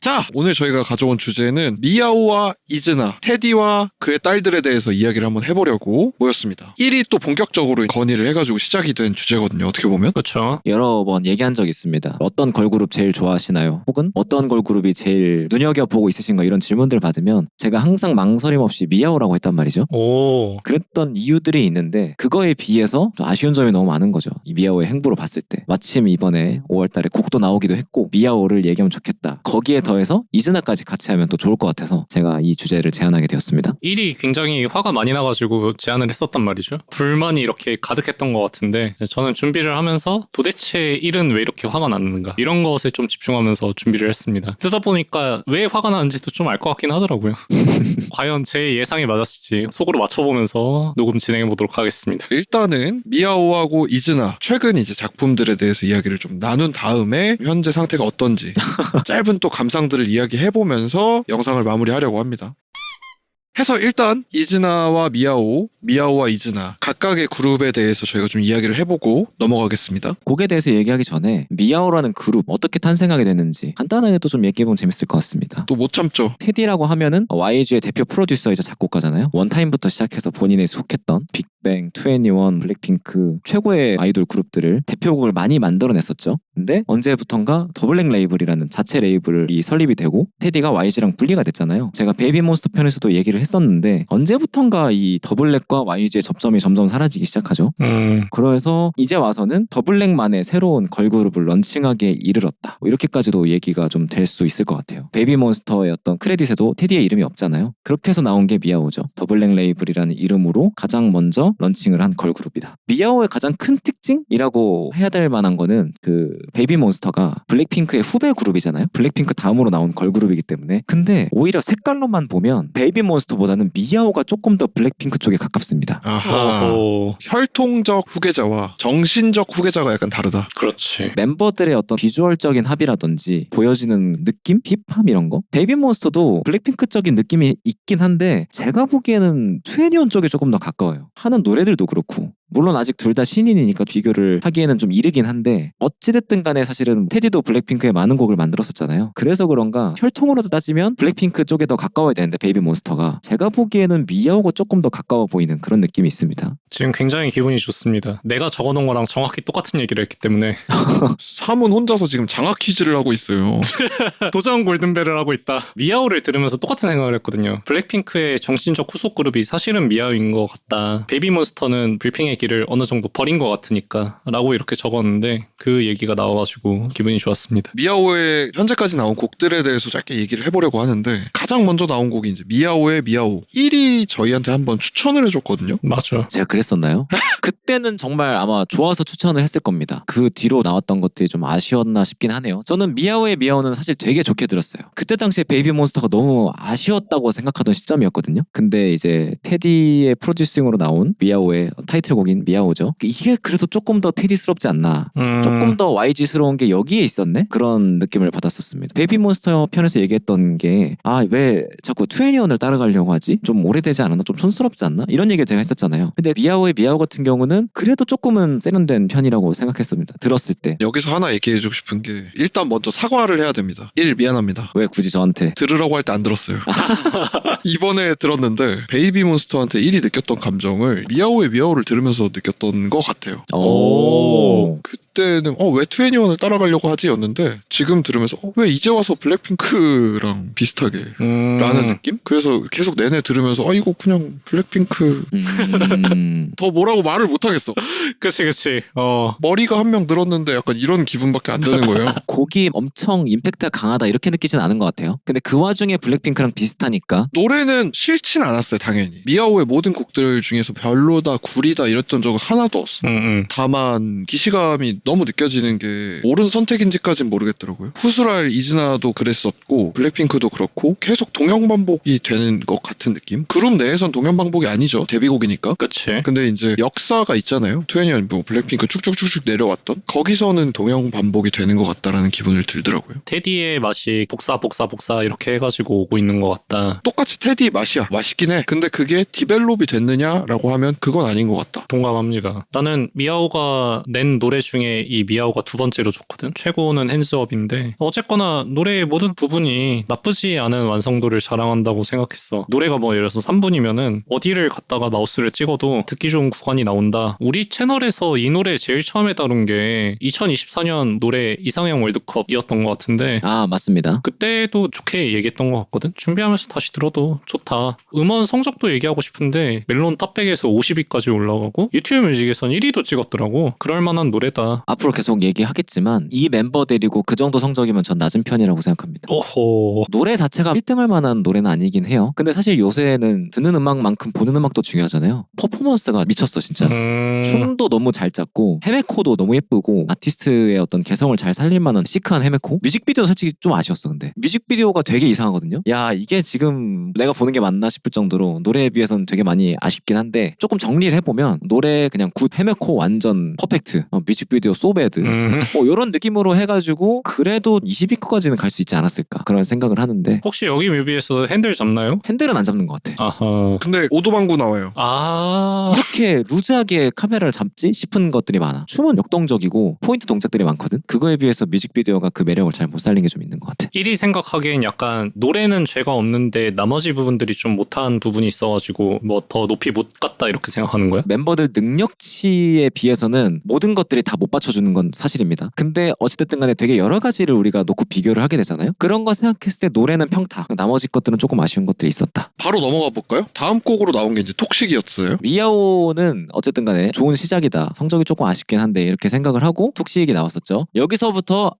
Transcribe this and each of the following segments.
자, 오늘 저희가 가져온 주제는 미야오와 이즈나, 테디와 그의 딸들에 대해서 이야기를 한번 해보려고 모였습니다. 1위 또 본격적으로 건의를 해가지고 시작이 된 주제거든요. 어떻게 보면. 그렇죠. 여러 번 얘기한 적 있습니다. 어떤 걸그룹 제일 좋아하시나요? 혹은 어떤 걸그룹이 제일 눈여겨보고 있으신가 이런 질문들 받으면 제가 항상 망설임 없이 미야오라고 했단 말이죠. 오. 그랬던 이유들이 있는데 그거에 비해서 좀 아쉬운 점이 너무 많은 거죠. 이 미야오의 행보로 봤을 때. 마침 이번에 5월달에 곡도 나오기도 했고 미야오를 얘기하면 좋겠다. 거기에 더해서 이즈나까지 같이 하면 또 좋을 것 같아서 제가 이 주제를 제안하게 되었습니다. 1이 굉장히 화가 많이 나가지고 제안을 했었단 말이죠. 불만이 이렇게 가득했던 것 같은데 저는 준비를 하면서 도대체 1은 왜 이렇게 화가 났는가 이런 것에 좀 집중하면서 준비를 했습니다. 듣다 보니까 왜 화가 나는지도 좀 알 것 같긴 하더라고요. 과연 제 예상이 맞았을지 속으로 맞춰보면서 녹음 진행해 보도록 하겠습니다. 일단은 미야오하고 이즈나 최근 이제 작품들에 대해서 이야기를 좀 나눈 다음에 현재 상태가 어떤지 짧은 또 감상들을 이야기해보면서 영상을 마무리하려고 합니다. 해서 일단 이즈나와 미야오와 이즈나 각각의 그룹에 대해서 저희가 좀 이야기를 해보고 넘어가겠습니다. 곡에 대해서 얘기하기 전에 미야오라는 그룹 어떻게 탄생하게 됐는지 간단하게 또 좀 얘기해보면 재밌을 것 같습니다. 또 못 참죠. 테디라고 하면은 YG의 대표 프로듀서이자 작곡가잖아요. 원타임부터 시작해서 본인이 속했던 빅뱅, 2NE1, 블랙핑크 최고의 아이돌 그룹들을 대표곡을 많이 만들어냈었죠. 근데 언제부턴가 더블랙 레이블이라는 자체 레이블이 설립이 되고 테디가 YG랑 분리가 됐잖아요. 제가 베이비몬스터 편에서도 얘기를 했었는데 언제부턴가 이 더블랙과 YG의 접점이 점점 사라지기 시작하죠. 그래서 이제 와서는 더블랙만의 새로운 걸그룹을 런칭하기에 이르렀다. 뭐 이렇게까지도 얘기가 좀 될 수 있을 것 같아요. 베이비몬스터의 어떤 크레딧에도 테디의 이름이 없잖아요. 그렇게 해서 나온 게 미야오죠. 더블랙 레이블이라는 이름으로 가장 먼저 런칭을 한 걸그룹이다. 미야오의 가장 큰 특징이라고 해야 될 만한 거는 그 베이비몬스터가 블랙핑크의 후배 그룹이잖아요. 블랙핑크 다음으로 나온 걸그룹이기 때문에. 근데 오히려 색깔로만 보면 베이비몬스터보다는 미야오가 조금 더 블랙핑크 쪽에 가깝습니다. 아하. 오. 혈통적 후계자와 정신적 후계자가 약간 다르다. 그렇지. 멤버들의 어떤 비주얼적인 합이라든지 보여지는 느낌? 힙함 이런 거? 베이비몬스터도 블랙핑크적인 느낌이 있긴 한데 제가 보기에는 2NE1 쪽에 조금 더 가까워요. 하는 노래들도 그렇고 물론 아직 둘 다 신인이니까 비교를 하기에는 좀 이르긴 한데 어찌됐든 간에 사실은 테디도 블랙핑크에 많은 곡을 만들었었잖아요. 그래서 그런가 혈통으로 따지면 블랙핑크 쪽에 더 가까워야 되는데 베이비몬스터가 제가 보기에는 미야오가 조금 더 가까워 보이는 그런 느낌이 있습니다. 지금 굉장히 기분이 좋습니다. 내가 적어놓은 거랑 정확히 똑같은 얘기를 했기 때문에 사문 혼자서 지금 장학 퀴즈를 하고 있어요. 도전 골든벨을 하고 있다. 미야오를 들으면서 똑같은 생각을 했거든요. 블랙핑크의 정신적 후속 그룹이 사실은 미야오인 것 같다. 베이비몬스터는 불핑의 길을 어느 정도 버린 것 같으니까 라고 이렇게 적었는데 그 얘기가 나와가지고 기분이 좋았습니다. 미야오의 현재까지 나온 곡들에 대해서 짧게 얘기를 해보려고 하는데 가장 먼저 나온 곡이 이제 미야오의 미야오 1위 저희한테 한번 추천을 해줬거든요. 맞아. 제가 그랬었나요? 그때는 정말 아마 좋아서 추천을 했을 겁니다. 그 뒤로 나왔던 것들이 좀 아쉬웠나 싶긴 하네요. 저는 미야오의 미야오는 사실 되게 좋게 들었어요. 그때 당시에 베이비몬스터가 너무 아쉬웠다고 생각하던 시점이었거든요. 근데 이제 테디의 프로듀싱으로 나온 미야오의 타이틀곡인 미야오죠. 이게 그래도 조금 더 테디스럽지 않나. 조금 더 YG스러운 게 여기에 있었네? 그런 느낌을 받았었습니다. 베이비몬스터 편에서 얘기했던 게 왜 자꾸 2NE1을 따라가려고 하지? 좀 오래되지 않았나? 좀 촌스럽지 않나? 이런 얘기를 제가 했었잖아요. 근데 미야오의 미야오 같은 경우는 그래도 조금은 세련된 편이라고 생각했습니다. 들었을 때. 여기서 하나 얘기해주고 싶은 게 일단 먼저 사과를 해야 됩니다. 미안합니다. 왜 굳이 저한테? 들으라고 할 때 안 들었어요. 이번에 들었는데 베이비몬스터한테 1위 느꼈던 감정을 미야오의 미야오를 들으면서 느꼈던 것 같아요. 오. 그때는 왜 2NE1을 따라가려고 하지? 였는데 지금 들으면서 왜 이제 와서 블랙핑크랑 비슷하게 라는 느낌? 그래서 계속 내내 들으면서 이거 그냥 블랙핑크 더 뭐라고 말을 못하겠어. 그치. 머리가 한 명 늘었는데 약간 이런 기분밖에 안 드는 거예요. 곡이 엄청 임팩트가 강하다 이렇게 느끼진 않은 것 같아요. 근데 그 와중에 블랙핑크랑 비슷하니까 노래는 싫진 않았어요. 당연히 미야오의 모든 곡들 중에서 별로다 구리다 이랬던 적은 하나도 없어. 다만 기시감이 너무 느껴지는 게 옳은 선택인지까지는 모르겠더라고요. 후스랄 이즈나도 그랬었고 블랙핑크도 그렇고 계속 동형반복이 되는 것 같은 느낌. 그룹 내에선 동형반복이 아니죠. 데뷔곡이니까. 그치. 근데 이제 역사가 있잖아요. 2NE1 뭐 블랙핑크 쭉쭉쭉쭉 내려왔던 거기서는 동형반복이 되는 것 같다라는 기분을 들더라고요. 테디의 맛이 복사 이렇게 해가지고 오고 있는 것 같다. 똑같이 테디 맛이야. 맛있긴 해. 근데 그게 디벨롭이 됐느냐라고 하면 그건 아닌 것 같다. 동감합니다. 나는 미야오가 낸 노래 중에 중에 이 미아오가 두 번째로 좋거든. 최고는 핸즈업인데 어쨌거나 노래의 모든 부분이 나쁘지 않은 완성도를 자랑한다고 생각했어. 노래가 뭐 예를 들어서 3분이면은 어디를 갔다가 마우스를 찍어도 듣기 좋은 구간이 나온다. 우리 채널에서 이 노래 제일 처음에 다룬 게 2024년 노래 이상형 월드컵이었던 것 같은데 아, 맞습니다. 그때도 좋게 얘기했던 것 같거든. 준비하면서 다시 들어도 좋다. 음원 성적도 얘기하고 싶은데 멜론 탑백에서 50위까지 올라가고 유튜브 뮤직에선 1위도 찍었더라고. 그럴만한 노래다. 앞으로 계속 얘기하겠지만 이 멤버 데리고 그 정도 성적이면 전 낮은 편이라고 생각합니다. 오호. 노래 자체가 1등할 만한 노래는 아니긴 해요. 근데 사실 요새는 듣는 음악만큼 보는 음악도 중요하잖아요. 퍼포먼스가 미쳤어 진짜. 춤도 너무 잘 짰고 헤메코도 너무 예쁘고 아티스트의 어떤 개성을 잘 살릴 만한 시크한 헤메코. 뮤직비디오는 솔직히 좀 아쉬웠어. 근데 뮤직비디오가 되게 이상하거든요. 야, 이게 지금 내가 보는 게 맞나 싶을 정도로 노래에 비해서는 되게 많이 아쉽긴 한데 조금 정리를 해보면 노래 그냥 굿, 헤메코 완전 퍼펙트, 뮤직비디오 소배드 뭐 이런 느낌으로 해가지고 그래도 20위까지는 갈 수 있지 않았을까 그런 생각을 하는데 혹시 여기 뮤비에서 핸들 잡나요? 핸들은 안 잡는 것 같아. 아하. 근데 오도방구 나와요. 아. 이렇게 루즈하게 카메라를 잡지 싶은 것들이 많아. 춤은 역동적이고 포인트 동작들이 많거든. 그거에 비해서 뮤직비디오가 그 매력을 잘 못 살린 게 좀 있는 것 같아. 1위 생각하기엔 약간 노래는 죄가 없는데 나머지 부분들이 좀 못한 부분이 있어가지고 뭐 더 높이 못 갔다 이렇게 생각하는 거야? 멤버들 능력치에 비해서는 모든 것들이 다 못 받쳐주는 건 사실입니다. 근데 어찌됐든 간에 되게 여러 가지를 우리가 놓고 비교를 하게 되잖아요. 그런 거 생각했을 때 노래는 평타. 나머지 것들은 조금 아쉬운 것들이 있었다. 바로 넘어가 볼까요? 다음 곡으로 나온 게 이제 톡식이었어요. 미아오는 어쨌든 간에 좋은 시작이다. 성적이 조금 아쉽긴 한데 이렇게 생각을 하고 톡식이 나왔었죠. 여기서부터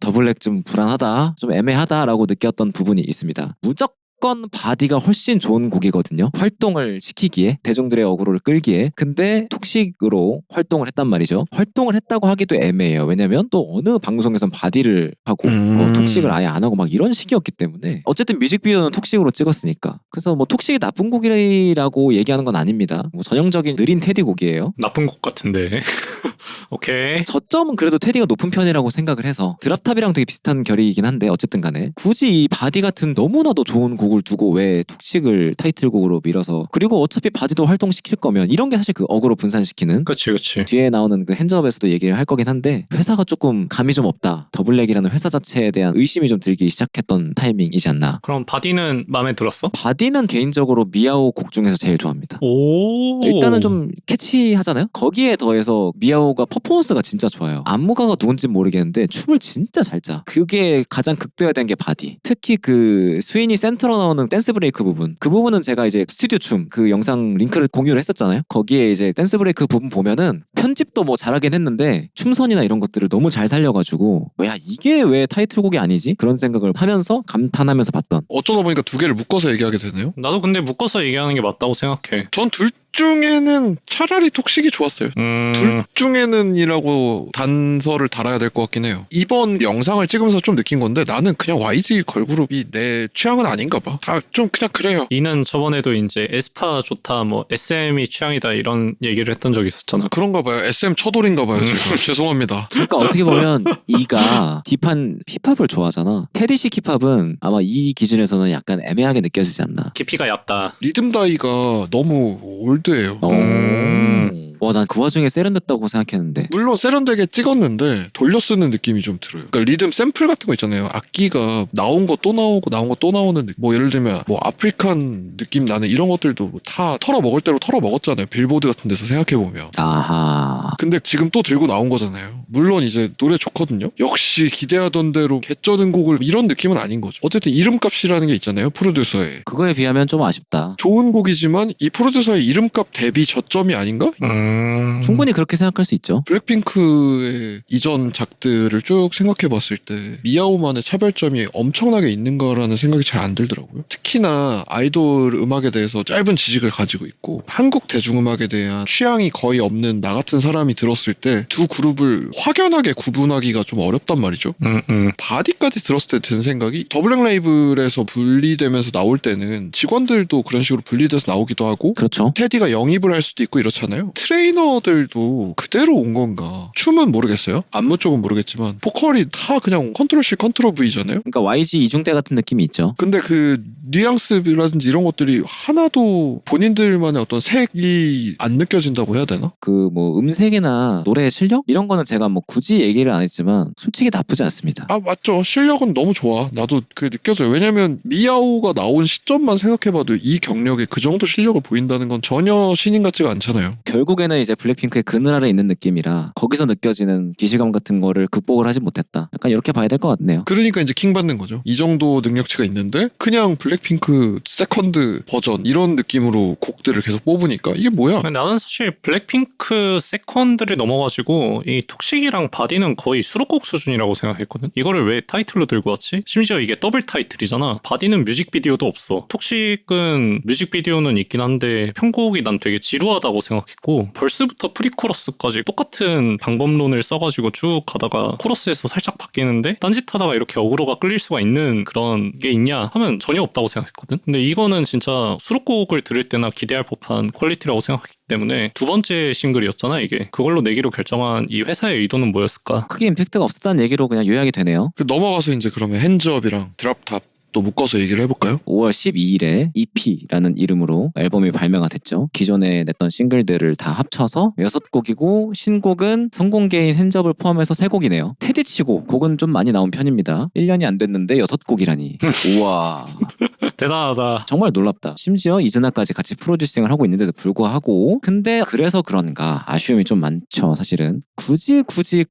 더블랙 좀 불안하다, 좀 애매하다라고 느꼈던 부분이 있습니다. 무조건 바디가 훨씬 좋은 곡이거든요. 활동을 시키기에, 대중들의 어그로를 끌기에. 근데 톡식으로 활동을 했단 말이죠. 활동을 했다고 하기도 애매해요. 왜냐면 또 어느 방송에선 바디를 하고 톡식을 아예 안 하고 막 이런 식이었기 때문에 어쨌든 뮤직비디오는 톡식으로 찍었으니까. 그래서 뭐 톡식이 나쁜 곡이라고 얘기하는 건 아닙니다. 뭐 전형적인 느린 테디 곡이에요. 나쁜 곡 같은데. 오케이. 저점은 그래도 테디가 높은 편이라고 생각을 해서 드랍탑이랑 되게 비슷한 결이긴 한데 어쨌든 간에 굳이 이 바디 같은 너무나도 좋은 곡을 두고 왜 톡식을 타이틀곡으로 밀어서, 그리고 어차피 바디도 활동시킬 거면 이런 게 사실 그 어그로 분산시키는, 그치. 뒤에 나오는 그 핸즈업에서도 얘기를 할 거긴 한데 회사가 조금 감이 좀 없다. 더블랙이라는 회사 자체에 대한 의심이 좀 들기 시작했던 타이밍이지 않나. 그럼 바디는 마음에 들었어? 바디는 개인적으로 미아오 곡 중에서 제일 좋아합니다. 오. 일단은 좀 캐치하잖아요. 거기에 더해서 미아오가 퍼포먼스가 진짜 좋아요. 안무가가 누군지 모르겠는데 춤을 진짜 잘 짜. 그게 가장 극대화된 게 바디. 특히 그 스윈이 센터로 나오는 댄스 브레이크 부분. 그 부분은 제가 이제 스튜디오 춤 그 영상 링크를 공유를 했었잖아요. 거기에 이제 댄스 브레이크 부분 보면은 편집도 뭐 잘하긴 했는데 춤선이나 이런 것들을 너무 잘 살려가지고 야, 이게 왜 타이틀곡이 아니지? 그런 생각을 하면서 감탄하면서 봤던. 어쩌다 보니까 두 개를 묶어서 얘기하게 되네요. 나도 근데 묶어서 얘기하는 게 맞다고 생각해. 전 둘 중에는 차라리 톡식이 좋았어요. 둘 중에는이라고 단서를 달아야 될 것 같긴 해요. 이번 영상을 찍으면서 좀 느낀 건데 나는 그냥 YG 걸그룹이 내 취향은 아닌가 봐. 좀 그냥 그래요. 이는 저번에도 이제 에스파 좋다, 뭐 SM이 취향이다 이런 얘기를 했던 적이 있었잖아. 그런가 봐요. SM 처돌인가 봐요. 지금. 죄송합니다. 그러니까 어떻게 보면 이가 딥한 힙합을 좋아하잖아. 테디식 힙합은 아마 이 기준에서는 약간 애매하게 느껴지지 않나. 깊이가 얕다. 리듬다이가 너무 올드해요. 와, 난 그 와중에 세련됐다고 생각했는데. 물론 세련되게 찍었는데 돌려 쓰는 느낌이 좀 들어요. 그러니까 리듬 샘플 같은 거 있잖아요. 악기가 나온 거 또 나오고 나온 거 또 나오는 느낌. 뭐 예를 들면 뭐 아프리칸 느낌 나는 이런 것들도 다 털어 먹을 대로 털어 먹었잖아요. 빌보드 같은 데서 생각해 보면. 아하. 근데 지금 또 들고 나온 거잖아요. 물론 이제 노래 좋거든요. 역시 기대하던 대로 개쩌는 곡을 이런 느낌은 아닌 거죠. 어쨌든 이름값이라는 게 있잖아요. 프로듀서에. 그거에 비하면 좀 아쉽다. 좋은 곡이지만 이 프로듀서의 이름값 대비 저점이 아닌가? 충분히 그렇게 생각할 수 있죠. 블랙핑크의 이전 작들을 쭉 생각해 봤을 때 미야오만의 차별점이 엄청나게 있는가라는 생각이 잘 안 들더라고요. 특히나 아이돌 음악에 대해서 짧은 지식을 가지고 있고 한국 대중음악에 대한 취향이 거의 없는 나 같은 사람이 들었을 때 두 그룹을 확연하게 구분하기가 좀 어렵단 말이죠. 바디까지 들었을 때 든 생각이 더블랙 레이블에서 분리되면서 나올 때는 직원들도 그런 식으로 분리돼서 나오기도 하고 그렇죠. 테디가 영입을 할 수도 있고 이렇잖아요. 트레이너들도 그대로 온 건가? 춤은 모르겠어요. 안무 쪽은 모르겠지만 보컬이 다 그냥 컨트롤 C 컨트롤 V잖아요. 그러니까 YG 이중대 같은 느낌이 있죠. 근데 그 뉘앙스라든지 이런 것들이 하나도 본인들만의 어떤 색이 안 느껴진다고 해야 되나? 그 뭐 음색이나 노래의 실력 이런 거는 제가 뭐 굳이 얘기를 안 했지만 솔직히 나쁘지 않습니다. 아 맞죠. 실력은 너무 좋아. 나도 그 느껴져요. 왜냐면 미야오가 나온 시점만 생각해봐도 이 경력에 그 정도 실력을 보인다는 건 전혀 신인 같지가 않잖아요. 결국에는 이제 블랙핑크의 그늘 아래 있는 느낌이라 거기서 느껴지는 기시감 같은 거를 극복을 하지 못했다. 약간 이렇게 봐야 될 것 같네요. 그러니까 이제 킹 받는 거죠. 이 정도 능력치가 있는데 그냥 블랙핑크 세컨드 버전 이런 느낌으로 곡들을 계속 뽑으니까 이게 뭐야? 나는 사실 블랙핑크 세컨드를 넘어가지고 이 톡식이랑 바디는 거의 수록곡 수준이라고 생각했거든. 이거를 왜 타이틀로 들고 왔지? 심지어 이게 더블 타이틀이잖아. 바디는 뮤직비디오도 없어. 톡식은 뮤직비디오는 있긴 한데 편곡이 난 되게 지루하다고 생각했고 벌스부터 프리코러스까지 똑같은 방법론을 써가지고 쭉 가다가 코러스에서 살짝 바뀌는데 딴짓하다가 이렇게 어그로가 끌릴 수가 있는 그런 게 있냐 하면 전혀 없다고 생각했거든. 근데 이거는 진짜 수록곡을 들을 때나 기대할 법한 퀄리티라고 생각했기 때문에 두 번째 싱글이었잖아 이게. 그걸로 내기로 결정한 이 회사의 의도는 뭐였을까? 크게 임팩트가 없었다는 얘기로 그냥 요약이 되네요. 넘어가서 이제 그러면 핸즈업이랑 드랍탑 또 묶어서 얘기를 해볼까요? 5월 12일에 EP라는 이름으로 앨범이 발매가 됐죠. 기존에 냈던 싱글들을 다 합쳐서 6곡이고 신곡은 성공개인 핸즈업을 포함해서 3곡이네요. 테디치고 곡은 좀 많이 나온 편입니다. 1년이 안 됐는데 6곡이라니. 우와. 대단하다. 정말 놀랍다. 심지어 이즈나까지 같이 프로듀싱을 하고 있는데도 불구하고 근데 그래서 그런가 아쉬움이 좀 많죠. 사실은 굳이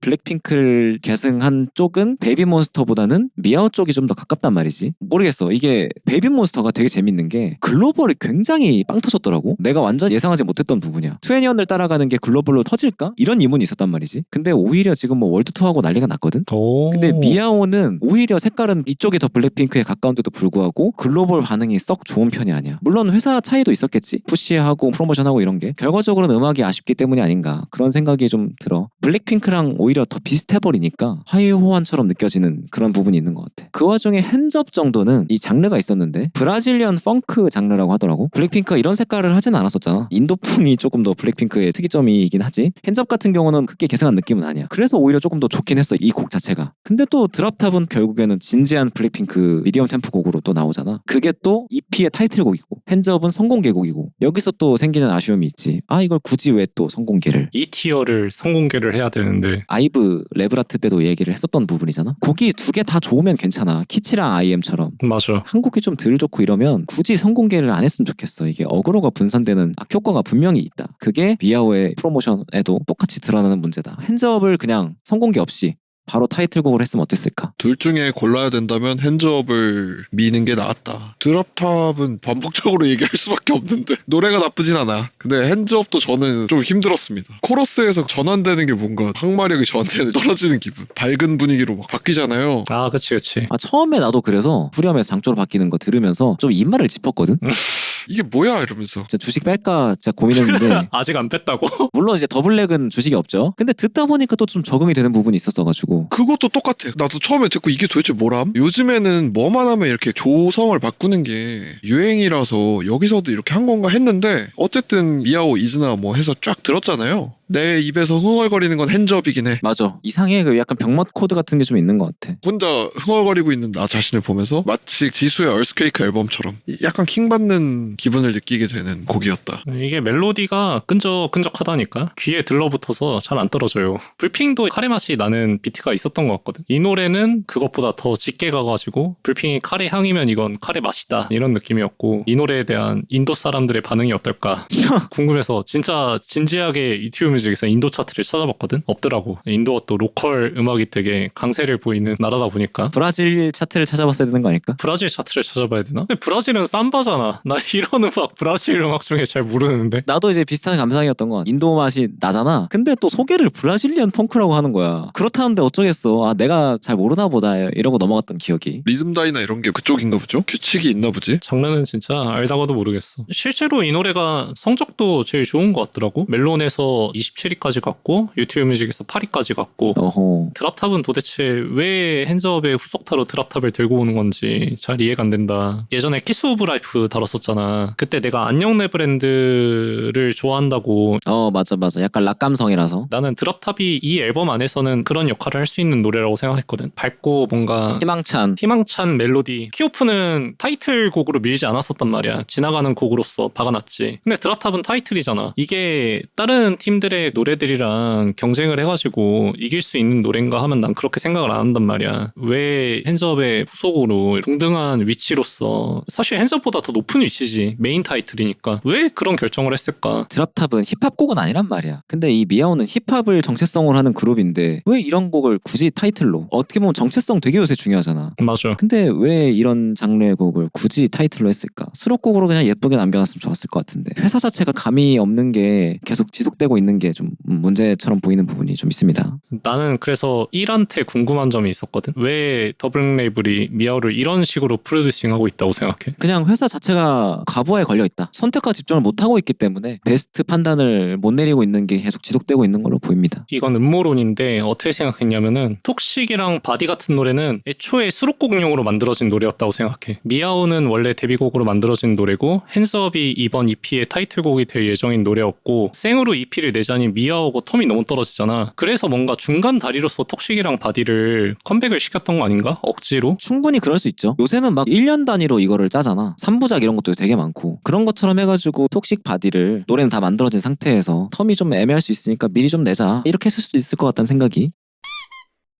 블랙핑크를 계승한 쪽은 베이비몬스터보다는 미아오 쪽이 좀 더 가깝단 말이지. 모르겠어. 이게 베이비몬스터가 되게 재밌는 게 글로벌이 굉장히 빵 터졌더라고. 내가 완전 예상하지 못했던 부분이야. 2NE1을 따라가는 게 글로벌로 터질까? 이런 의문이 있었단 말이지. 근데 오히려 지금 뭐 월드투어하고 난리가 났거든. 근데 미아오는 오히려 색깔은 이쪽이 더 블랙핑크에 가까운데도 불구하고 글로벌 반응이 썩 좋은 편이 아니야. 물론 회사 차이도 있었겠지. 푸시하고 프로모션하고 이런 게 결과적으로는 음악이 아쉽기 때문이 아닌가 그런 생각이 좀 들어. 블랙핑크랑 오히려 더 비슷해버리니까 화이호환처럼 느껴지는 그런 부분이 있는 것 같아. 그 와중에 핸즈업 정도는 이 장르가 있었는데 브라질리언 펑크 장르라고 하더라고. 블랙핑크가 이런 색깔을 하진 않았었잖아. 인도풍이 조금 더 블랙핑크의 특이점이긴 하지. 핸즈업 같은 경우는 크게 계승한 느낌은 아니야. 그래서 오히려 조금 더 좋긴 했어 이 곡 자체가. 근데 또 드랍탑은 결국에는 진지한 블랙핑크 미디엄 템포 곡으로 또 나오잖아. 그게 또 EP의 타이틀곡이고 핸즈업은 성공개곡이고 여기서 또 생기는 아쉬움이 있지. 아 이걸 굳이 왜 또 성공개를 이 티어를 성공개를 해야 되는데 아이브 레브라트 때도 얘기를 했었던 부분이잖아. 곡이 두 개 다 좋으면 괜찮아. 키치랑 IM처럼. 맞아. 한 곡이 좀 덜 좋고 이러면 굳이 성공개를 안 했으면 좋겠어. 이게 어그로가 분산되는 악효과가 분명히 있다. 그게 미아오의 프로모션에도 똑같이 드러나는 문제다. 핸즈업을 그냥 성공개 없이 바로 타이틀곡을 했으면 어땠을까? 둘 중에 골라야 된다면 핸즈업을 미는 게 낫다. 드랍탑은 반복적으로 얘기할 수밖에 없는데 노래가 나쁘진 않아. 근데 핸즈업도 저는 좀 힘들었습니다. 코러스에서 전환되는 게 뭔가 항마력이 저한테는 떨어지는 기분. 밝은 분위기로 막 바뀌잖아요. 아 그치. 아 처음에 나도 그래서 후렴에서 장조로 바뀌는 거 들으면서 좀 입말을 짚었거든? 이게 뭐야 이러면서. 진짜 주식 뺄까 진짜 고민했는데 아직 안 뺐다고? 물론 이제 더블랙은 주식이 없죠. 근데 듣다 보니까 또 좀 적응이 되는 부분이 있었어가지고 그것도 똑같아. 나도 처음에 듣고 이게 도대체 뭐람? 요즘에는 뭐만 하면 이렇게 조성을 바꾸는 게 유행이라서 여기서도 이렇게 한 건가 했는데 어쨌든 미야오, 이즈나 뭐 해서 쫙 들었잖아요. 내 입에서 흥얼거리는 건 핸즈업이긴 해. 맞아. 이상해. 그 약간 병맛 코드 같은 게 좀 있는 것 같아. 혼자 흥얼거리고 있는 나 자신을 보면서 마치 지수의 얼스케이크 앨범처럼 약간 킹받는 기분을 느끼게 되는 곡이었다. 이게 멜로디가 끈적끈적하다니까 귀에 들러붙어서 잘 안 떨어져요. 불핑도 카레 맛이 나는 비트가 있었던 것 같거든. 이 노래는 그것보다 더 짙게 가가지고 불핑이 카레 향이면 이건 카레 맛이다 이런 느낌이었고 이 노래에 대한 인도 사람들의 반응이 어떨까 궁금해서 진짜 진지하게 유튜브 뮤직에서 인도 차트를 찾아봤거든. 없더라고. 인도가 또 로컬 음악이 되게 강세를 보이는 나라다 보니까 브라질 차트를 찾아봤어야 되는 거 아닐까? 브라질 차트를 찾아봐야 되나? 근데 브라질은 삼바잖아. 나 이런 음악 브라질 음악 중에 잘 모르는데. 나도 이제 비슷한 감상이었던 건 인도 맛이 나잖아. 근데 또 소개를 브라질리언 펑크라고 하는 거야. 그렇다는데 어쩌겠어. 아 내가 잘 모르나 보다 이러고 넘어갔던 기억이. 리듬다이나 이런 게 그쪽인가 보죠? 규칙이 있나 보지? 장르는 진짜 알다가도 모르겠어. 실제로 이 노래가 성적도 제일 좋은 것 같더라고. 멜론에서 27위까지 갔고 유튜브 뮤직에서 8위까지 갔고 어허. 드랍탑은 도대체 왜 핸즈업의 후속타로 드랍탑을 들고 오는 건지 잘 이해가 안 된다. 예전에 키스 오브 라이프 다뤘었잖아. 그때 내가 안녕 네브랜드를 좋아한다고. 맞아. 약간 락 감성이라서. 나는 드랍탑이 이 앨범 안에서는 그런 역할을 할 수 있는 노래라고 생각했거든. 밝고 뭔가 희망찬 멜로디. 키오프는 타이틀곡으로 밀지 않았었단 말이야. 지나가는 곡으로서 박아놨지. 근데 드랍탑은 타이틀이잖아. 이게 다른 팀들의 노래들이랑 경쟁을 해가지고 이길 수 있는 노래인가 하면 난 그렇게 생각을 안 한단 말이야. 왜 핸즈업의 후속으로 동등한 위치로서, 사실 핸즈업보다 더 높은 위치지. 메인 타이틀이니까. 왜 그런 결정을 했을까? 드랍탑은 힙합곡은 아니란 말이야. 근데 이 미아오는 힙합을 정체성으로 하는 그룹인데 왜 이런 곡을 굳이 타이틀로? 어떻게 보면 정체성 되게 요새 중요하잖아. 맞아. 근데 왜 이런 장르의 곡을 굳이 타이틀로 했을까? 수록곡으로 그냥 예쁘게 남겨놨으면 좋았을 것 같은데 회사 자체가 감이 없는 게 계속 지속되고 있는 게 좀 문제처럼 보이는 부분이 좀 있습니다. 나는 그래서 1한테 궁금한 점이 있었거든. 왜 더블 레이블이 미아오를 이런 식으로 프로듀싱하고 있다고 생각해? 그냥 회사 자체가 과부하에 걸려있다. 선택과 집중을 못하고 있기 때문에 베스트 판단을 못 내리고 있는 게 계속 지속되고 있는 걸로 보입니다. 이건 음모론인데 어떻게 생각했냐면은 톡식이랑 바디 같은 노래는 애초에 수록곡용으로 만들어진 노래였다고 생각해. 미아오는 원래 데뷔곡으로 만들어진 노래고 핸즈업이 이번 EP의 타이틀곡이 될 예정인 노래였고 생으로 EP를 내자니 미아오고 텀이 너무 떨어지잖아. 그래서 뭔가 중간 다리로서 톡식이랑 바디를 컴백을 시켰던 거 아닌가? 억지로? 충분히 그럴 수 있죠. 요새는 막 1년 단위로 이거를 짜잖아. 3부작 이런 것도 되게 많고 그런 것처럼 해가지고 톡식 바디를 노래는 다 만들어진 상태에서 텀이 좀 애매할 수 있으니까 미리 좀 내자 이렇게 했을 수도 있을 것 같다는 생각이.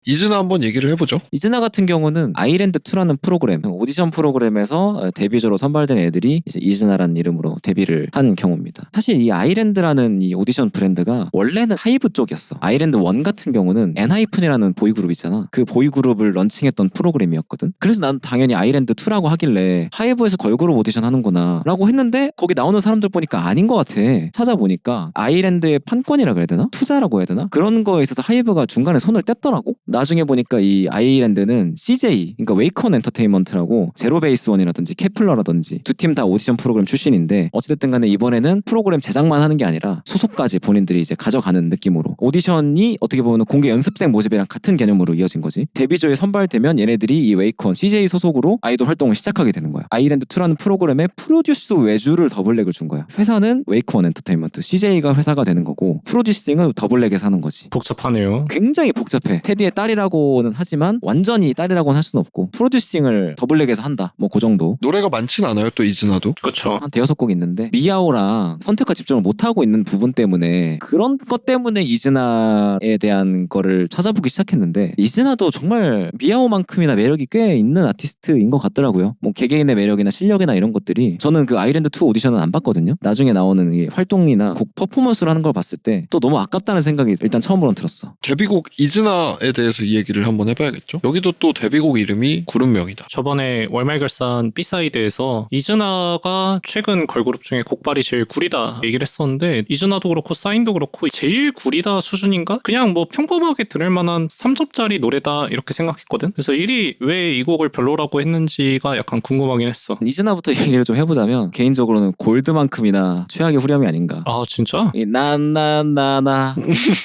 이즈나 한번 얘기를 해보죠. 이즈나 같은 경우는 아이랜드2라는 프로그램, 오디션 프로그램에서 데뷔조로 선발된 애들이 이제 이즈나라는 이름으로 데뷔를 한 경우입니다. 사실 이 아이랜드라는 이 오디션 브랜드가 원래는 하이브 쪽이었어. 아이랜드1 같은 경우는 엔하이픈이라는 보이그룹 있잖아. 그 보이그룹을 런칭했던 프로그램이었거든. 그래서 난 당연히 아이랜드2라고 하길래 하이브에서 걸그룹 오디션 하는구나 라고 했는데 거기 나오는 사람들 보니까 아닌 것 같아. 찾아보니까 아이랜드의 판권이라 그래야 되나? 투자라고 해야 되나? 그런 거에 있어서 하이브가 중간에 손을 뗐더라고. 나중에 보니까 이 아이랜드는 CJ, 그러니까 웨이컨 엔터테인먼트라고 제로베이스원이라든지 케플러라든지 두 팀 다 오디션 프로그램 출신인데 어찌됐든 간에 이번에는 프로그램 제작만 하는 게 아니라 소속까지 본인들이 이제 가져가는 느낌으로 오디션이 어떻게 보면 공개 연습생 모집이랑 같은 개념으로 이어진 거지. 데뷔조에 선발되면 얘네들이 이 웨이컨 CJ 소속으로 아이돌 활동을 시작하게 되는 거야. 아이랜드2라는 프로그램에 프로듀스 외주를 더블랙을 준 거야. 회사는 웨이컨 엔터테인먼트, CJ가 회사가 되는 거고 프로듀싱은 더블랙에서 하는 거지. 복잡하네요. 굉장히 복잡해. 테디의 딸이라고는 하지만 완전히 딸이라고는 할 수는 없고 프로듀싱을 더블랙에서 한다. 뭐 그 정도. 노래가 많진 않아요, 또 이즈나도. 그렇죠. 한 대여섯 곡 있는데 미아오랑 선택과 집중을 못하고 있는 부분 때문에 그런 것 때문에 이즈나에 대한 거를 찾아보기 시작했는데 이즈나도 정말 미아오만큼이나 매력이 꽤 있는 아티스트인 것 같더라고요. 뭐 개개인의 매력이나 실력이나 이런 것들이 저는 그 아이랜드2 오디션은 안 봤거든요. 나중에 나오는 이 활동이나 곡 퍼포먼스를 하는 걸 봤을 때 또 너무 아깝다는 생각이 일단 처음으로는 들었어. 데뷔곡 이즈나에 대해서 이 얘기를 한번 해봐야겠죠. 여기도 또 데뷔곡 이름이 구름명이다. 저번에 월말결산 B사이드에서 이즈나가 최근 걸그룹 중에 곡발이 제일 구리다 얘기를 했었는데 이즈나도 그렇고 사인도 그렇고 제일 구리다 수준인가? 그냥 뭐 평범하게 들을 만한 3점짜리 노래다 이렇게 생각했거든. 그래서 1위 왜 이 곡을 별로라고 했는지가 약간 궁금하긴 했어. 이즈나부터 얘기를 좀 해보자면 개인적으로는 골드만큼이나 최악의 후렴이 아닌가. 아 진짜? 이 나나나나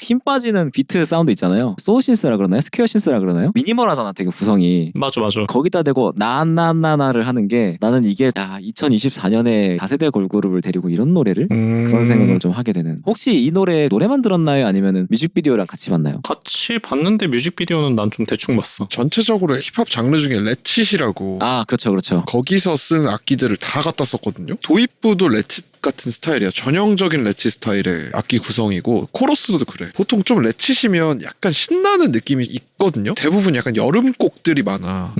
힘 빠지는 비트 사운드 있잖아요. 소우신스라 그러나요? 스퀘어 신스라 그러나요? 미니멀하잖아 되게 구성이. 맞아. 거기다 대고 나나나나를 하는 게 나는 이게 2024년에 다세대 걸그룹을 데리고 이런 노래를? 그런 생각을 좀 하게 되는. 혹시 이 노래만 들었나요? 아니면은 뮤직비디오랑 같이 봤나요? 같이 봤는데 뮤직비디오는 난 좀 대충 봤어. 전체적으로 힙합 장르 중에 레칫이라고 아 그렇죠. 거기서 쓴 악기들을 다 갖다 썼거든요. 도입부도 레칫 같은 스타일이야. 전형적인 레칫 스타일의 악기 구성이고 코러스도 그래. 보통 좀 레칫이면 약간 신나는 느낌이 있거든요. 대부분 약간 여름 곡들이 많아.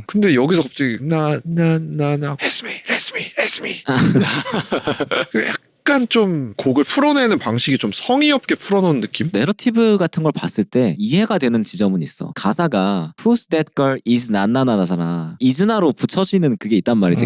근데 여기서 갑자기 나나나나 레스미 약간 좀 곡을 풀어내는 방식이 좀 성의 없게 풀어놓은 느낌? 내러티브 같은 걸 봤을 때 이해가 되는 지점은 있어. 가사가 Who's that girl is 나나나나잖아. 이즈나로 붙여지는 그게 있단 말이지.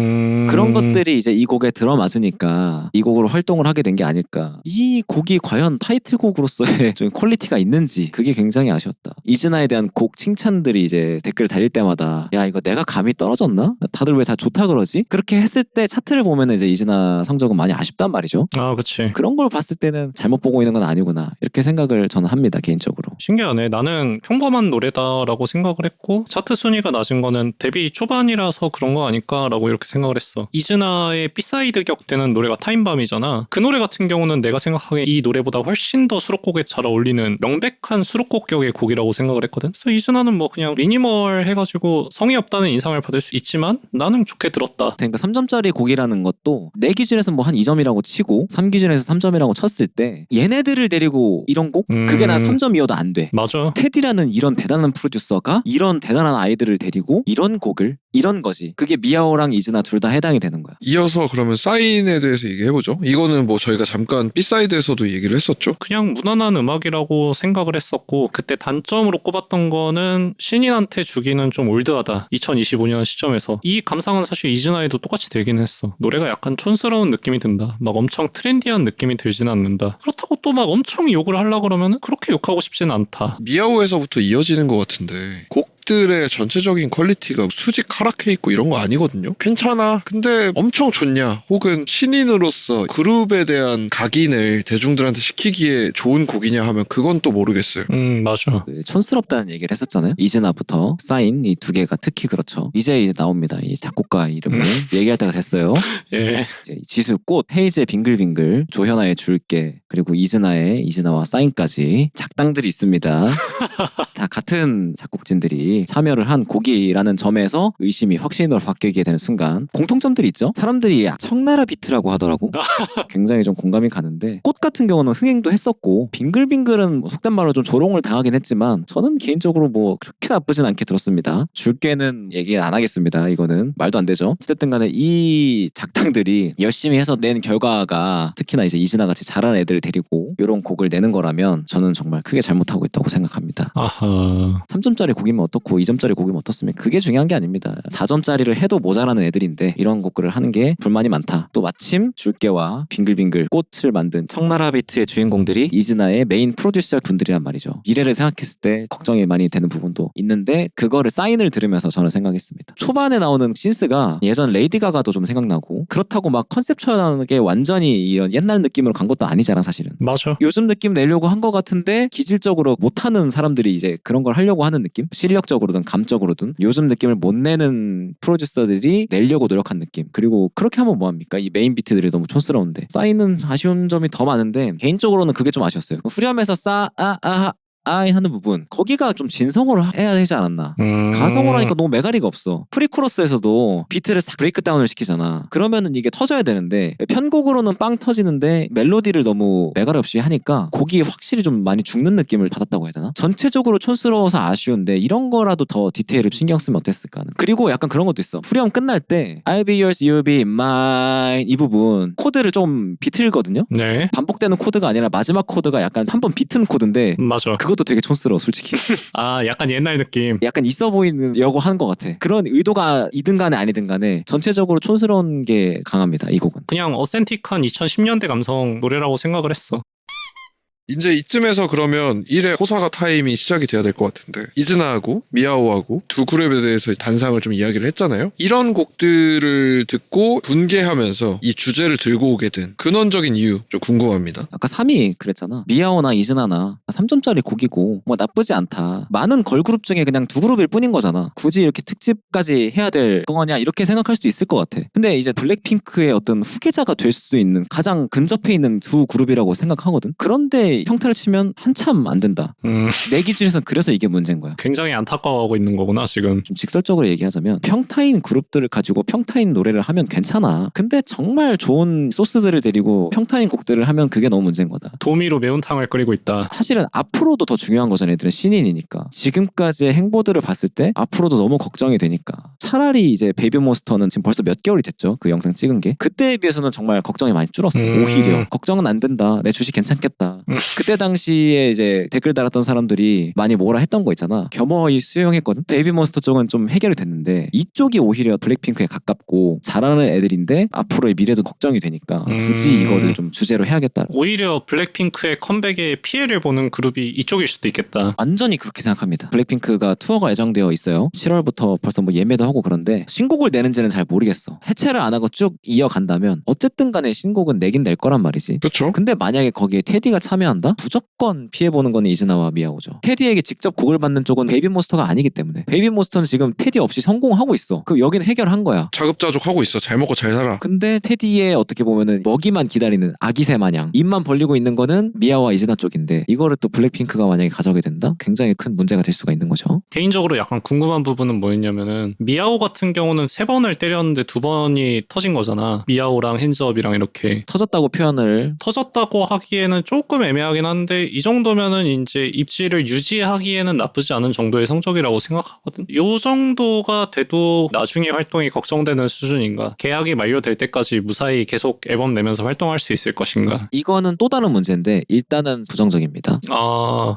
그런 것들이 이제 이 곡에 들어맞으니까 이 곡으로 활동을 하게 된 게 아닐까. 이 곡이 과연 타이틀곡으로서의 좀 퀄리티가 있는지 그게 굉장히 아쉬웠다. 이즈나에 대한 곡 칭찬들이 이제 댓글 달릴 때마다 야 이거 내가 감이 떨어졌나? 다들 왜 다 좋다 그러지? 그렇게 했을 때 차트를 보면 이제 이즈나 성적은 많이 아쉽단 말이죠. 아, 그치. 그런 걸 봤을 때는 잘못 보고 있는 건 아니구나 이렇게 생각을 저는 합니다 개인적으로. 신기하네. 나는 평범한 노래다라고 생각을 했고 차트 순위가 낮은 거는 데뷔 초반이라서 그런 거 아닐까라고 이렇게 생각을 했어. 이즈나의 비사이드 격되는 노래가 타임밤이잖아. 그 노래 같은 경우는 내가 생각하기에 이 노래보다 훨씬 더 수록곡에 잘 어울리는 명백한 수록곡 격의 곡이라고 생각을 했거든. 그래서 이즈나는 뭐 그냥 미니멀 해가지고 성의 없다는 인상을 받을 수 있지만 나는 좋게 들었다. 그러니까 3점짜리 곡이라는 것도 내 기준에서 뭐 한 2점이라고 치고 3 기준에서 3점이라고 쳤을 때 얘네들을 데리고 이런 곡? 그게 난 3점이어도 안 돼. 맞아. 테디라는 이런 대단한 프로듀서가 이런 대단한 아이들을 데리고 이런 곡을 이런 거지. 그게 미야오랑 이즈나 둘 다 해당이 되는 거야. 이어서 그러면 사인에 대해서 얘기해보죠. 이거는 뭐 저희가 잠깐 B사이드에서도 얘기를 했었죠. 그냥 무난한 음악이라고 생각을 했었고 그때 단점으로 꼽았던 거는 신인한테 주기는 좀 올드하다. 2025년 시점에서. 이 감상은 사실 이즈나에도 똑같이 들긴 했어. 노래가 약간 촌스러운 느낌이 든다. 막 엄청 트렌디한 느낌이 들진 않는다. 그렇다고 또 막 엄청 욕을 하려고 그러면 그렇게 욕하고 싶지는 않다. 미야오에서부터 이어지는 것 같은데 곡들의 전체적인 퀄리티가 수직 하락해 있고 이런 거 아니거든요. 괜찮아. 근데 엄청 좋냐? 혹은 신인으로서 그룹에 대한 각인을 대중들한테 시키기에 좋은 곡이냐 하면 그건 또 모르겠어요. 맞아. 그 촌스럽다는 얘기를 했었잖아요. 이즈나부터 사인 이 두 개가 특히 그렇죠. 이제 나옵니다. 이 작곡가 이름을 얘기할 때가 됐어요. 예. 이제 지수 꽃, 헤이즈의 빙글빙글, 조현아의 줄게, 그리고 이즈나와 사인까지 작당들이 있습니다. 다 같은 작곡진들이 참여를 한 곡이라는 점에서 의심이 확신으로 바뀌게 되는 순간 공통점들이 있죠. 사람들이 청나라 비트라고 하더라고. 굉장히 좀 공감이 가는데 꽃 같은 경우는 흥행도 했었고 빙글빙글은 뭐 속된 말로 좀 조롱을 당하긴 했지만 저는 개인적으로 뭐 그렇게 나쁘진 않게 들었습니다. 줄게는 얘기 안 하겠습니다. 이거는 말도 안 되죠. 어쨌든 간에 이 작당들이 열심히 해서 낸 결과가 특히나 이제 이즈나 같이 잘하는 애들 데리고 이런 곡을 내는 거라면 저는 정말 크게 잘못하고 있다고 생각합니다. 아하. 3점짜리 곡이면 어떻고 2점짜리 곡이면 어떻습니까? 그게 중요한 게 아닙니다. 4점짜리를 해도 모자라는 애들인데 이런 곡들을 하는 게 불만이 많다. 또 마침 줄게와 빙글빙글 꽃을 만든 청나라 비트의 주인공들이 이즈나의 메인 프로듀서 분들이란 말이죠. 미래를 생각했을 때 걱정이 많이 되는 부분도 있는데 그거를 사인을 들으면서 저는 생각했습니다. 초반에 나오는 신스가 예전 레이디 가가도 좀 생각나고 그렇다고 막 컨셉추얼하게 완전히 이런 옛날 느낌으로 간 것도 아니잖아 사실은. 맞아. 요즘 느낌 내려고 한 것 같은데 기질적으로 못하는 사람들이 이제 그런 걸 하려고 하는 느낌? 실력적으로든 감적으로든 요즘 느낌을 못 내는 프로듀서들이 내려고 노력한 느낌. 그리고 그렇게 하면 뭐합니까? 이 메인 비트들이 너무 촌스러운데 사인은 아쉬운 점이 더 많은데 개인적으로는 그게 좀 아쉬웠어요. 후렴에서 아이 하는 부분 거기가 좀 진성으로 해야 되지 않았나. 가성으로 하니까 너무 메가리가 없어. 프리코러스에서도 비트를 싹 브레이크다운을 시키잖아. 그러면은 이게 터져야 되는데 편곡으로는 빵 터지는데 멜로디를 너무 메가리 없이 하니까 곡이 확실히 좀 많이 죽는 느낌을 받았다고 해야 되나? 전체적으로 촌스러워서 아쉬운데 이런 거라도 더 디테일을 신경 쓰면 어땠을까 하는. 그리고 약간 그런 것도 있어. 후렴 끝날 때 I'll be yours, you'll be mine 이 부분 코드를 좀 비틀거든요. 네. 반복되는 코드가 아니라 마지막 코드가 약간 한 번 비튼 코드인데 맞아. 그것도 되게 촌스러워 솔직히. 아, 약간 옛날 느낌. 약간 있어 보이려고 하는 것 같아. 그런 의도가 이든 간에 아니든 간에 전체적으로 촌스러운 게 강합니다. 이 곡은. 그냥 어센틱한 2010년대 감성 노래라고 생각을 했어. 이제 이쯤에서 그러면 1회 호사가 타임이 시작이 돼야 될 것 같은데 이즈나하고 미야오하고 두 그룹에 대해서 단상을 좀 이야기를 했잖아요. 이런 곡들을 듣고 분개하면서 이 주제를 들고 오게 된 근원적인 이유 좀 궁금합니다. 아까 3위 그랬잖아. 미야오나 이즈나나 3점짜리 곡이고 뭐 나쁘지 않다. 많은 걸그룹 중에 그냥 두 그룹일 뿐인 거잖아. 굳이 이렇게 특집까지 해야 될 거냐 이렇게 생각할 수도 있을 것 같아. 근데 이제 블랙핑크의 어떤 후계자가 될 수도 있는 가장 근접해 있는 두 그룹이라고 생각하거든. 그런데 평타를 치면 한참 안 된다. 내 기준에서는 그래서 이게 문제인 거야. 굉장히 안타까워하고 있는 거구나 지금. 좀 직설적으로 얘기하자면 평타인 그룹들을 가지고 평타인 노래를 하면 괜찮아. 근데 정말 좋은 소스들을 데리고 평타인 곡들을 하면 그게 너무 문제인 거다. 도미로 매운탕을 끓이고 있다. 사실은 앞으로도 더 중요한 거잖아. 애들은 신인이니까. 지금까지의 행보들을 봤을 때 앞으로도 너무 걱정이 되니까. 차라리 이제 베이비몬스터는 지금 벌써 몇 개월이 됐죠. 그 영상 찍은 게. 그때에 비해서는 정말 걱정이 많이 줄었어. 오히려 걱정은 안 된다. 내 주식 괜찮겠다. 그때 당시에 이제 댓글 달았던 사람들이 많이 뭐라 했던 거 있잖아. 겸허히 수용했거든. 베이비몬스터 쪽은 좀 해결이 됐는데 이쪽이 오히려 블랙핑크에 가깝고 잘하는 애들인데 앞으로의 미래도 걱정이 되니까 굳이 이거를 좀 주제로 해야겠다. 오히려 블랙핑크의 컴백에 피해를 보는 그룹이 이쪽일 수도 있겠다. 완전히 그렇게 생각합니다. 블랙핑크가 투어가 예정되어 있어요. 7월부터 벌써 뭐 예매도 하고 그런데 신곡을 내는지는 잘 모르겠어. 해체를 안 하고 쭉 이어간다면 어쨌든 간에 신곡은 내긴 낼 거란 말이지. 그렇죠. 근데 만약에 거기에 테디가 참여한다? 무조건 피해보는 거는 이즈나와 미야오죠. 테디에게 직접 곡을 받는 쪽은 베이비몬스터가 아니기 때문에 베이비몬스터는 지금 테디 없이 성공하고 있어. 그럼 여기는 해결한 거야. 자급자족하고 있어. 잘 먹고 잘 살아. 근데 테디의 어떻게 보면은 먹이만 기다리는 아기새 마냥 입만 벌리고 있는 거는 미야와 이즈나 쪽인데 이거를 또 블랙핑크가 만약에 가져가게 된다? 굉장히 큰 문제가 될 수가 있는 거죠. 개인적으로 약간 궁금한 부분은 뭐였냐면은 미야오 같은 경우는 3번을 때렸는데 2번이 터진 거잖아. 미야오랑 핸즈업이랑 이렇게 터졌다고 표현을 터졌다고 하기에는 조금 애매하긴 한데 이 정도면은 이제 입지를 유지하기에는 나쁘지 않은 정도의 성적이라고 생각하거든. 요 정도가 돼도 나중에 활동이 걱정되는 수준인가? 계약이 만료될 때까지 무사히 계속 앨범 내면서 활동할 수 있을 것인가? 이거는 또 다른 문제인데 일단은 부정적입니다.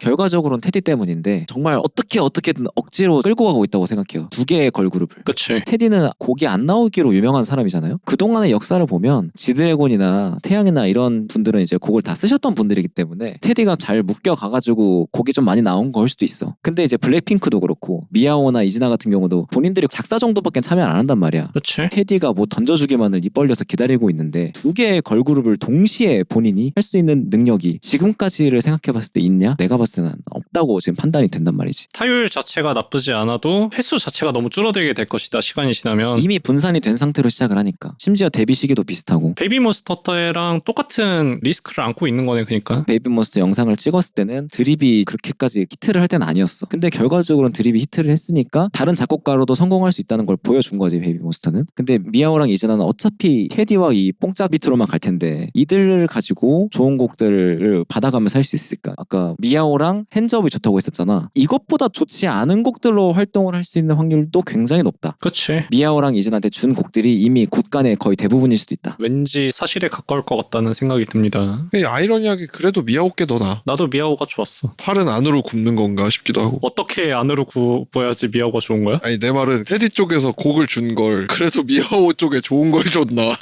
결과적으로는 테디 때문인데 정말 어떻게든 억지로 끌고 가고 있다고 생각해요. 두 개의 걸그룹을. 그치. 테디는 곡이 안 나오기로 유명한 사람이잖아요. 그동안의 역사를 보면 지드래곤이나 태양이나 이런 분들은 이제 곡을 다 쓰셨던 분들이기 때문에 테디가 잘 묶여가가지고 곡이 좀 많이 나온 걸 수도 있어. 근데 이제 블랙핑크도 그렇고 미야오나 이즈나 같은 경우도 본인들이 작사 정도밖에 참여 안 한단 말이야. 그치. 테디가 뭐 던져주기만을 입 벌려서 기다리고 있는데 두 개의 걸그룹을 동시에 본인이 할 수 있는 능력이 지금까지를 생각해봤을 때 있냐? 내가 봤을 때는 없다고 지금 판단이 된단 말이지. 타율 자체가 나쁘지 않아도 횟수 자체가 너무 줄어들게 될 것이다. 시간이 지나면. 이미 분산이 된 상태로 시작을 하니까 심지어 데뷔 시기도 비슷하고 베이비몬스터 때랑 똑같은 리스크를 안고 있는 거네. 그러니까. 베이비몬스터 영상을 찍었을 때는 드립이 그렇게까지 히트를 할 때는 아니었어. 근데 결과적으로는 드립이 히트를 했으니까 다른 작곡가로도 성공할 수 있다는 걸 보여준 거지 베이비몬스터는. 근데 미야오랑 이즈나는 어차피 테디와 이 뽕짝 밑으로만 갈 텐데 이들을 가지고 좋은 곡들을 받아가면서 할 수 있을까? 아까 미야오랑 핸즈업이 좋다고 했었잖아. 이것보다 좋지 않은 곡들로 활동을 할 수 있는 확률도 굉장히 높다. 그치. 미야오랑 이즈나한테 준 곡들이 이미 곳간의 거의 대부분일 수도 있다. 왠지 사실에 가까울 것 같다는 생각이 듭니다. 아이러니하게 그래도 미야오께 더 나아. 나도 미야오가 좋았어. 팔은 안으로 굽는 건가 싶기도 하고. 어떻게 안으로 굽어야지 미야오가 좋은 거야? 아니 내 말은 테디 쪽에서 곡을 준 걸 그래도 미야오 쪽에 좋은 걸 줬나.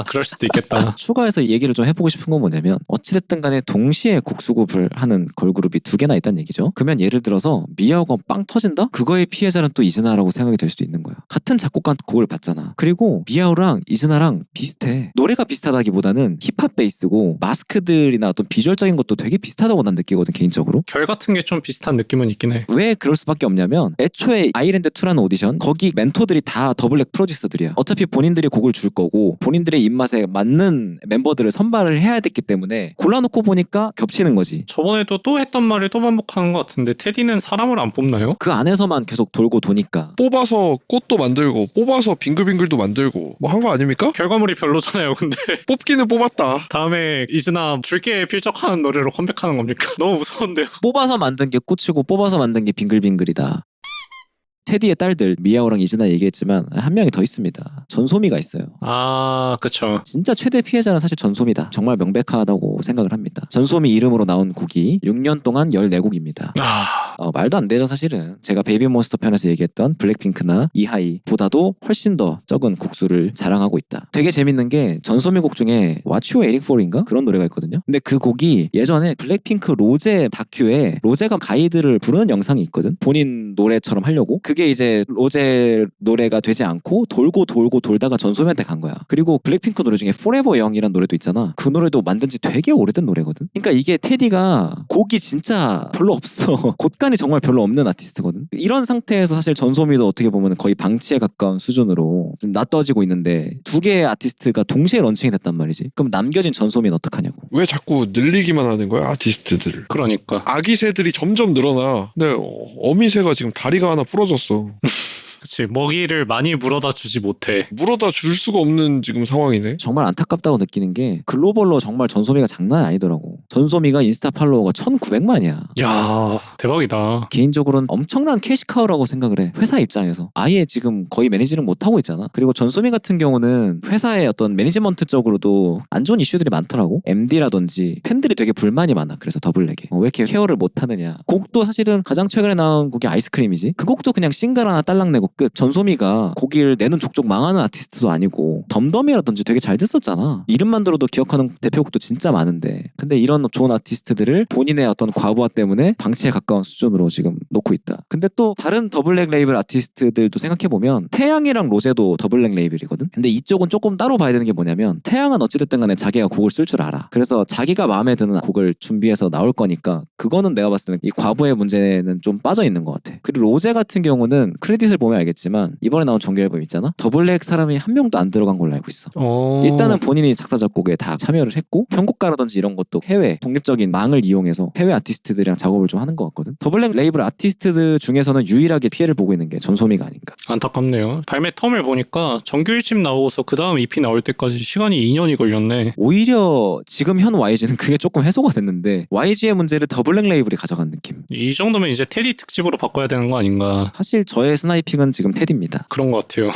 그럴 수도 있겠다. 추가해서 얘기를 좀 해보고 싶은 건 뭐냐면 어찌됐든 간에 동시에 곡 수급을 하는 걸그룹이 두 개나 있다는 얘기죠. 그러면 예를 들어서 미야오가 빵 터진다? 그거의 피해자는 또 이즈나라고 생각이 될 수도 있는 거야. 같은 작곡가 곡을 받잖아. 그리고 미야오랑 이즈나랑 비슷해. 노래가 비슷하다기보다는 힙합 베이스고 마스크들이나 어떤 비주얼적인 것도 되게 비슷하다고 난 느끼거든 개인적으로. 결 같은 게 좀 비슷한 느낌은 있긴 해. 왜 그럴 수밖에 없냐면 애초에 아이랜드2라는 오디션 거기 멘토들이 다 더블랙 프로듀서들이야. 어차피 본인들이 곡을 줄 거고 본인들의 입맛에 맞는 멤버들을 선발을 해야 됐기 때문에 골라놓고 보니까 겹치는 거지. 저번에도 또 했던 말을 또 반복하는 것 같은데 테디는 사람을 안 뽑나요? 그 안에서만 계속 돌고 도니까. 뽑아서 꽃도 만들고 뽑아서 빙글빙글도 만들고 뭐 한 거 아닙니까? 결과물이 별로잖아요. 근데 뽑기는 뽑았다. 다음에 이즈나 줄게 필적하는 노래로 컴백하는 겁니까? 너무 무서운데요. 뽑아서 만든 게 꽃이고 뽑아서 만든 게 빙글빙글이다. 테디의 딸들 미야오랑 이즈나 얘기했지만 한 명이 더 있습니다. 전소미가 있어요. 그쵸. 진짜 최대 피해자는 사실 전소미다. 정말 명백하다고 생각을 합니다. 전소미 이름으로 나온 곡이 6년 동안 14곡입니다. 말도 안 되죠 사실은. 제가 베이비몬스터 편에서 얘기했던 블랙핑크나 이하이보다도 훨씬 더 적은 곡수를 자랑하고 있다. 되게 재밌는 게 전소미 곡 중에 What You Waiting For인가? 그런 노래가 있거든요. 근데 그 곡이 예전에 블랙핑크 로제 다큐에 로제가 가이드를 부르는 영상이 있거든. 본인 노래처럼 하려고. 그게 이제 로제 노래가 되지 않고 돌고 돌다가 전소미한테 간 거야. 그리고 블랙핑크 노래 중에 Forever Young이라는 노래도 있잖아. 그 노래도 만든 지 되게 오래된 노래거든. 그러니까 이게 테디가 곡이 진짜 별로 없어. 곳간이 정말 별로 없는 아티스트거든. 이런 상태에서 사실 전소미도 어떻게 보면 거의 방치에 가까운 수준으로 좀 낯떠지고 있는데 두 개의 아티스트가 동시에 런칭이 됐단 말이지. 그럼 남겨진 전소미는 어떡하냐고. 왜 자꾸 늘리기만 하는 거야 아티스트들을. 그러니까. 아기 새들이 점점 늘어나. 근데 어미새가 지금 다리가 하나 부러졌어. 그치. 먹이를 많이 물어다 주지 못해. 물어다 줄 수가 없는 지금 상황이네. 정말 안타깝다고 느끼는 게 글로벌로 정말 전소미가 장난 아니더라고. 전소미가 인스타 팔로워가 1900만이야. 야, 대박이다. 개인적으로는 엄청난 캐시카우라고 생각을 해. 회사 입장에서. 아예 지금 거의 매니지를 못하고 있잖아. 그리고 전소미 같은 경우는 회사의 어떤 매니지먼트적으로도 안 좋은 이슈들이 많더라고. MD라든지 팬들이 되게 불만이 많아. 그래서 더블랙에. 왜 이렇게 케어를 못하느냐. 곡도 사실은 가장 최근에 나온 곡이 아이스크림이지. 그 곡도 그냥 싱글 하나 딸랑 내고 끝. 전소미가 곡을 내는 족족 망하는 아티스트도 아니고 덤덤이라든지 되게 잘 됐었잖아. 이름만 들어도 기억하는 대표곡도 진짜 많은데 근데 이런 좋은 아티스트들을 본인의 어떤 과부하 때문에 방치에 가까운 수준으로 지금 놓고 있다. 근데 또 다른 더블랙 레이블 아티스트들도 생각해보면 태양이랑 로제도 더블랙 레이블이거든. 근데 이쪽은 조금 따로 봐야 되는 게 뭐냐면 태양은 어찌됐든 간에 자기가 곡을 쓸 줄 알아. 그래서 자기가 마음에 드는 곡을 준비해서 나올 거니까 그거는 내가 봤을 때는 이 과부의 문제는 좀 빠져 있는 것 같아. 그리고 로제 같은 경우는 크레딧을 보면 알겠지만 이번에 나온 정규 앨범 있잖아. 더블랙 사람이 한 명도 안 들어간 걸로 알고 있어. 일단은 본인이 작사 작곡에 다 참여를 했고 편곡가라든지 이런 것도 해외 독립적인 망을 이용해서 해외 아티스트들이랑 작업을 좀 하는 것 같거든. 더블랙 레이블 아티스트들 중에서는 유일하게 피해를 보고 있는 게 전소미가 아닌가. 안타깝네요. 발매 텀을 보니까 정규 1집 나오고서 그 다음 EP 나올 때까지 시간이 2년이 걸렸네. 오히려 지금 현 YG는 그게 조금 해소가 됐는데 YG의 문제를 더블랙 레이블이 가져간 느낌. 이 정도면 이제 테디 특집으로 바꿔야 되는 거 아닌가. 사실 저의 스나이핑은 지금 테디입니다. 그런 것 같아요.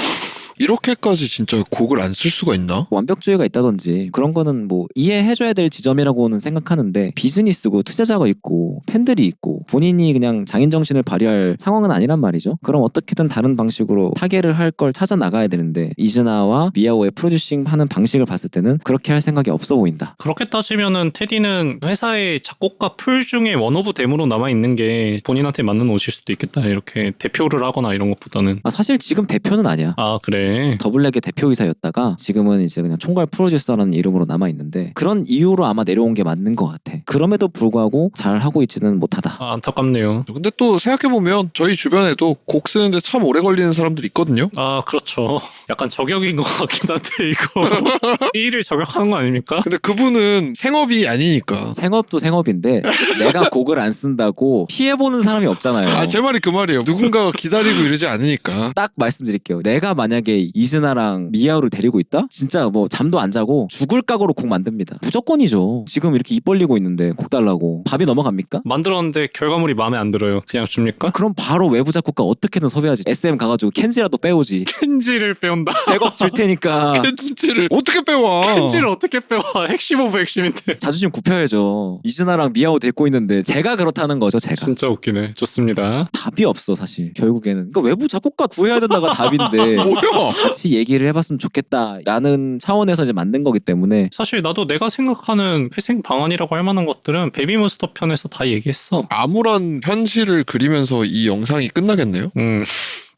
이렇게까지 진짜 곡을 안 쓸 수가 있나? 완벽주의가 있다든지 그런 거는 뭐 이해해줘야 될 지점이라고는 생각하는데 비즈니스고 투자자가 있고 팬들이 있고 본인이 그냥 장인정신을 발휘할 상황은 아니란 말이죠. 그럼 어떻게든 다른 방식으로 타개를 할 걸 찾아 나가야 되는데 이즈나와 미야오의 프로듀싱 하는 방식을 봤을 때는 그렇게 할 생각이 없어 보인다. 그렇게 따지면은 테디는 회사의 작곡가 풀 중에 원 오브 댐으로 남아있는 게 본인한테 맞는 옷일 수도 있겠다. 이렇게 대표를 하거나 이런 것보다는. 사실 지금 대표는 아니야. 아, 그래. 더블랙의 대표이사였다가 지금은 이제 그냥 총괄 프로듀서라는 이름으로 남아있는데 그런 이유로 아마 내려온 게 맞는 것 같아. 그럼에도 불구하고 잘하고 있지는 못하다. 아, 안타깝네요. 근데 또 생각해보면 저희 주변에도 곡 쓰는데 참 오래 걸리는 사람들이 있거든요. 아, 그렇죠. 약간 저격인 것 같긴 한데 이거 B를 저격하는 거 아닙니까? 근데 그분은 생업이 아니니까. 생업도 생업인데 내가 곡을 안 쓴다고 피해보는 사람이 없잖아요. 아, 제 말이 그 말이에요. 누군가가 기다리고 이러지 않으니까. 딱 말씀드릴게요. 내가 만약에 이즈나랑 미야오를 데리고 있다? 진짜 뭐 잠도 안 자고 죽을 각오로 곡 만듭니다. 무조건이죠. 지금 이렇게 입 벌리고 있는데 곡 달라고 밥이 넘어갑니까? 만들었는데 결과물이 마음에 안 들어요. 그냥 줍니까? 그럼 바로 외부 작곡가 어떻게든 섭외하지. SM 가가지고 켄지라도 빼오지. 켄지를 빼온다. 100억 줄 테니까 켄지를 어떻게 빼와? 켄지를 어떻게 빼와? 핵심 오브 핵심인데. 자존심 굽혀야죠. 이즈나랑 미야오 데리고 있는데 제가 그렇다는 거죠. 제가. 진짜 웃기네. 좋습니다. 답이 없어 사실 결국에는. 그러니까 외부 작곡가 구해야 된다가 답인데 뭐야? 같이 얘기를 해봤으면 좋겠다라는 차원에서 이제 만든 거기 때문에 사실 나도 내가 생각하는 회생 방안이라고 할 만한 것들은 베이비몬스터 편에서 다 얘기했어. 암울한 현실을 그리면서 이 영상이 끝나겠네요.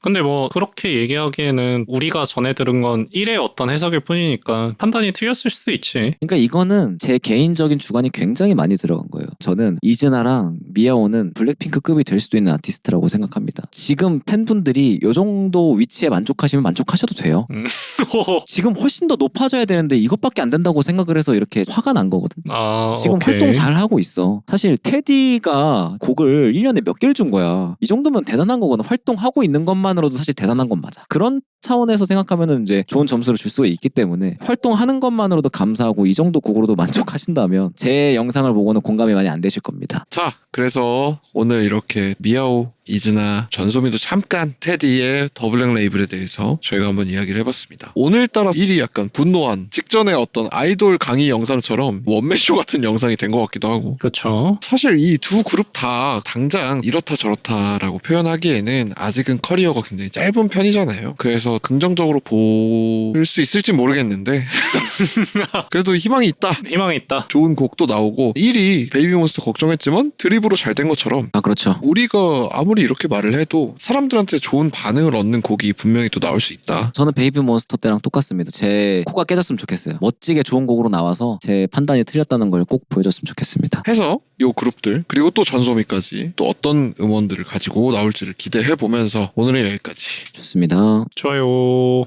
근데 뭐 그렇게 얘기하기에는 우리가 전해 들은 건 1의 어떤 해석일 뿐이니까 판단이 틀렸을 수도 있지. 그러니까 이거는 제 개인적인 주관이 굉장히 많이 들어간 거예요. 저는 이즈나랑 미야오는 블랙핑크급이 될 수도 있는 아티스트라고 생각합니다. 지금 팬분들이 이 정도 위치에 만족하시면 만족하셔도 돼요. 지금 훨씬 더 높아져야 되는데 이것밖에 안 된다고 생각을 해서 이렇게 화가 난 거거든. 아, 지금 오케이. 활동 잘 하고 있어. 사실 테디가 곡을 1년에 몇 개를 준 거야. 이 정도면 대단한 거거든. 활동하고 있는 것만으로도 사실 대단한 건 맞아. 그런 차원에서 생각하면은 이제 좋은 점수를 줄 수가 있기 때문에 활동하는 것만으로도 감사하고 이 정도 곡으로도 만족하신다면 제 영상을 보고는 공감이 많이 안 되실 겁니다. 자, 그래서 오늘 이렇게 미야오, 이즈나, 전소미도 잠깐 테디의 더블랙 레이블에 대해서 저희가 한번 이야기를 해봤습니다. 오늘따라 일이 약간 분노한 직전에 어떤 아이돌 강의 영상처럼 원맨쇼 같은 영상이 된 것 같기도 하고. 그렇죠. 사실 이 두 그룹 다 당장 이렇다 저렇다라고 표현하기에는 아직은 커리어가 굉장히 짧은 편이잖아요. 그래서 긍정적으로 볼 수 있을지 모르겠는데 그래도 희망이 있다. 희망이 있다. 좋은 곡도 나오고 1위 베이비몬스터 걱정했지만 드립으로 잘 된 것처럼 아 그렇죠. 우리가 아무리 이렇게 말을 해도 사람들한테 좋은 반응을 얻는 곡이 분명히 또 나올 수 있다. 저는 베이비 몬스터 때랑 똑같습니다. 제 코가 깨졌으면 좋겠어요. 멋지게 좋은 곡으로 나와서 제 판단이 틀렸다는 걸 꼭 보여줬으면 좋겠습니다. 해서 요 그룹들 그리고 또 전소미까지 또 어떤 음원들을 가지고 나올지를 기대해 보면서 오늘은 여기까지. 좋습니다. 좋아요.